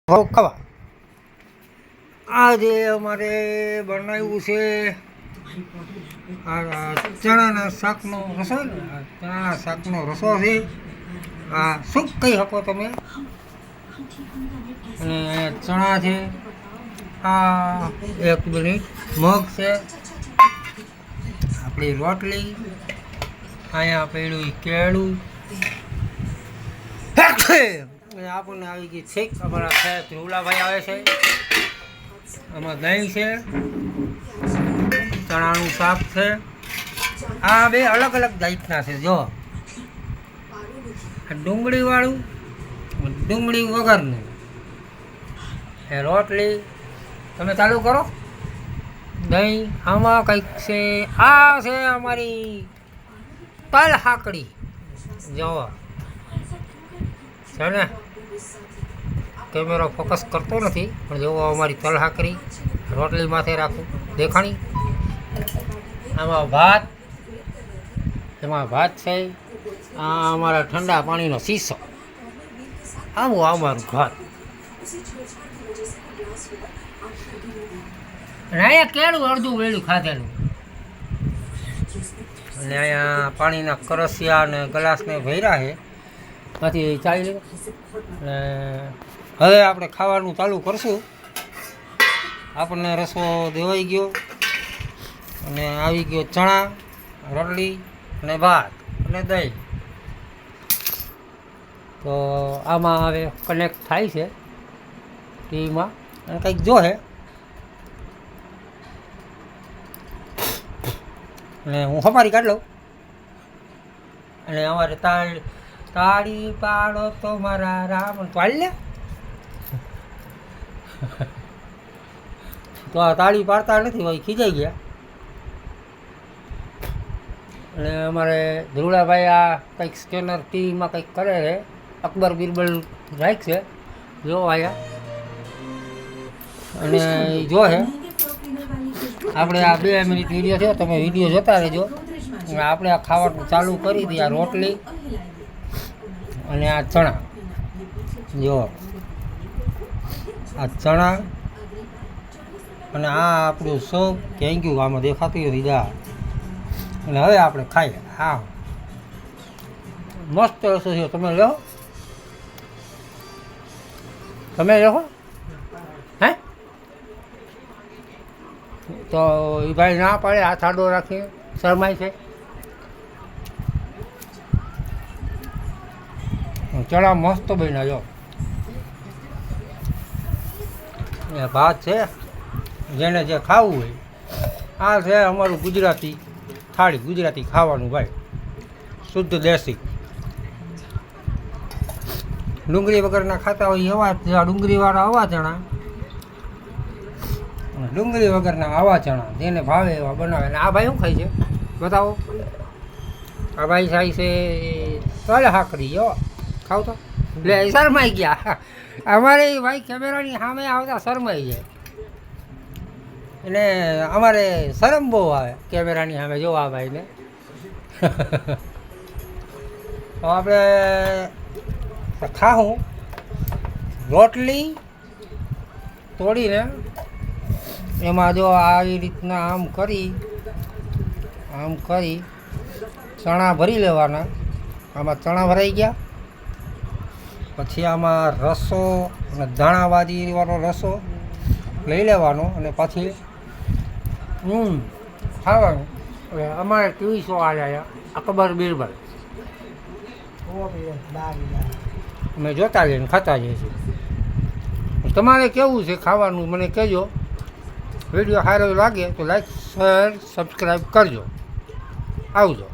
ખાવા આજે અમારે બનાવ્યું છે ચણાના શાકનો રસો ને ચણાના શાકનો રસો છે. આ શું કહી શકો તમે. અને ચણા છે, આ એક મિનિટ, મગ છે, આપણી રોટલી, અહીંયા પડ્યું કેળું, આપણને આવી ગઈ છેક અમારા સાહેબ ધ્રુવલાભાઈ આવે છે. આમાં દહીં છે, ચણાનું શાક છે. આ બે અલગ અલગ જાતના છે. જો ડુંગળીવાળું, ડુંગળી વગરનું, એ રોટલી. તમે ચાલુ કરો. દહીં આમાં કંઈક છે. આ છે અમારી તલ હાકડી. જો છે ને, કેમેરો ફોકસ કરતો નથી પણ જેવો અમારી તલ હાકરી રોટલી માથે રાખું દેખાણી. આમાં ભાત, એમાં ભાત છે. આ અમારા ઠંડા પાણીનો શીશો. આવું અમારું ઘર. અને અહીંયા કેળું અડધું વેળું ખાધેલું. અને અહીંયા પાણીના કરસિયા અને ગ્લાસને ભર્યા છે. ત્યાંથી ચાલી લીધું. અને હવે આપણે ખાવાનું ચાલુ કરશું. આપણને રસો દેવાઈ ગયો અને આવી ગયો ચણા, રોટલી અને ભાત અને દહીં. તો આમાં હવે કનેક્ટ થાય છે ટીવીમાં અને કંઈક જોહે. અને હું હમારી કાઢ લઉં. અને અમારે તાળી પાડો તો મારા રામ પાડી લે. તો આ તાળી પાડતા નથી, ભાઈ ખીજાઈ ગયા. અને અમારે ધ્રુવલાભાઈ આ કંઈક સ્કેનર ટીવીમાં કંઈક કરે છે. અકબર બિરબલ રાખશે જો આયા. અને જો છે આપણે આ 2 મિનિટ વિડીયો છે, તમે વિડીયો જોતા રહેજો. આપણે આ ખાવાનું ચાલુ કરી દઈએ. આ રોટલી અને આ ચણા. જો આ ચણા અને આ આપણું સૌ ક્યાંય ગયું આમાં દેખાતું હોય રીજા. અને હવે આપણે ખાઈએ. હા, મસ્ત રસો છે. તમે લો, તમે લો. હે તો એ ભાઈ ના પાડે, હાથ આડો રાખીને શરમાય છે. ચણા મસ્ત બન્યા. જો એ ભાત છે, જેને જે ખાવું હોય. આ છે અમારું ગુજરાતી થાળી, ગુજરાતી ખાવાનું ભાઈ, શુદ્ધ દેશી. ડુંગળી વગરના ખાતા હોય એવા ડુંગળીવાળા આવા ચણા, ડુંગળી વગરના આવા ચણા, જેને ભાવે એવા બનાવે. અને આ ભાઈ શું ખાય છે બતાવો. આ ભાઈ ખાય છે તલ હાકરી. જો ખાવ તો એટલે શરમાઈ ગયા. અમારે ભાઈ કેમેરાની સામે આવતા શરમાઈ જાય. એટલે અમારે શરમ બહુ આવે કેમેરાની સામે જોવા ભાઈને. તો આપણે ખાવું રોટલી તોડીને એમાં જો આવી રીતના આમ કરી ચણા ભરી લેવાના. આમાં ચણા ભરાઈ ગયા. પછી આમાં રસો અને ધાણાવાળો રસો લઈ લેવાનો અને પછી ખાવાનું. હવે અમારે ટીવી શો આવ્યા અકબર બિરબલ, અમે જોતા જઈએ ને ખાતા જઈએ છીએ. તમારે કેવું છે ખાવાનું મને કહેજો. વિડીયો સારો લાગે તો લાઈક, શેર, સબસ્ક્રાઈબ કરજો. આવજો.